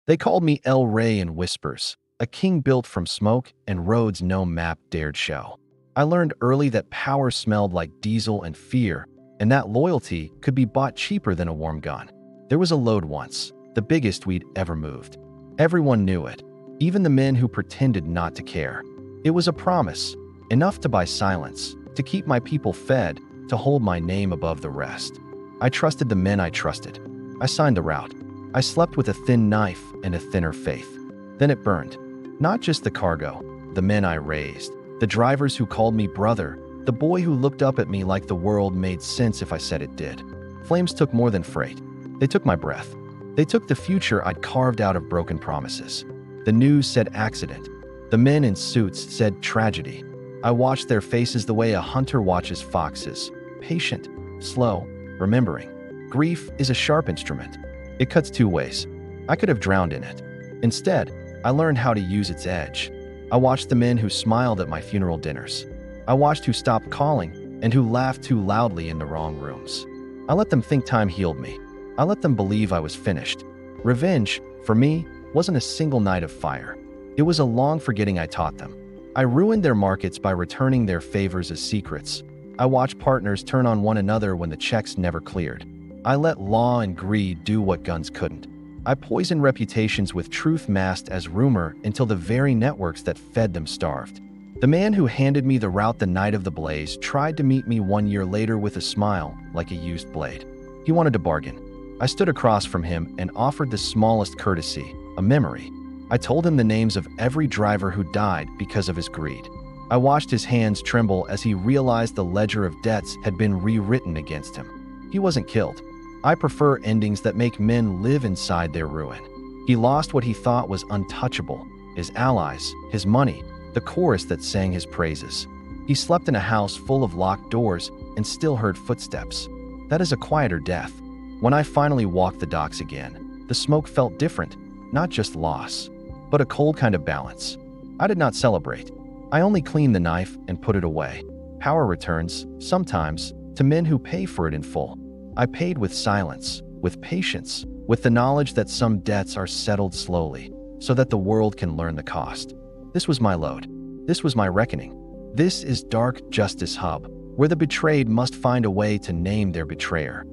They called me El Rey in whispers, a king built from smoke and roads no map dared show. I learned early that power smelled like diesel and fear, and that loyalty could be bought cheaper than a warm gun. There was a load once, the biggest we'd ever moved. Everyone knew it, even the men who pretended not to care. It was a promise, enough to buy silence, to keep my people fed, to hold my name above the rest. I trusted the men I trusted. I signed the route. I slept with a thin knife and a thinner faith. Then it burned. Not just the cargo, the men I raised, the drivers who called me brother, the boy who looked up at me like the world made sense if I said it did. Flames took more than freight. They took my breath. They took the future I'd carved out of broken promises. The news said accident. The men in suits said tragedy. I watched their faces the way a hunter watches foxes, patient, slow, remembering. Grief is a sharp instrument. It cuts two ways. I could have drowned in it. Instead, I learned how to use its edge. I watched the men who smiled at my funeral dinners. I watched who stopped calling and who laughed too loudly in the wrong rooms. I let them think time healed me. I let them believe I was finished. Revenge, for me, wasn't a single night of fire. It was a long forgetting I taught them. I ruined their markets by returning their favors as secrets. I watched partners turn on one another when the checks never cleared. I let law and greed do what guns couldn't. I poisoned reputations with truth masked as rumor until the very networks that fed them starved. The man who handed me the route the night of the blaze tried to meet me 1 year later with a smile, like a used blade. He wanted to bargain. I stood across from him and offered the smallest courtesy, a memory. I told him the names of every driver who died because of his greed. I watched his hands tremble as he realized the ledger of debts had been rewritten against him. He wasn't killed. I prefer endings that make men live inside their ruin. He lost what he thought was untouchable, his allies, his money, the chorus that sang his praises. He slept in a house full of locked doors and still heard footsteps. That is a quieter death. When I finally walked the docks again, the smoke felt different, not just loss, but a cold kind of balance. I did not celebrate. I only cleaned the knife and put it away. Power returns, sometimes, to men who pay for it in full. I paid with silence, with patience, with the knowledge that some debts are settled slowly, so that the world can learn the cost. This was my load. This was my reckoning. This is Dark Justice Hub, where the betrayed must find a way to name their betrayer.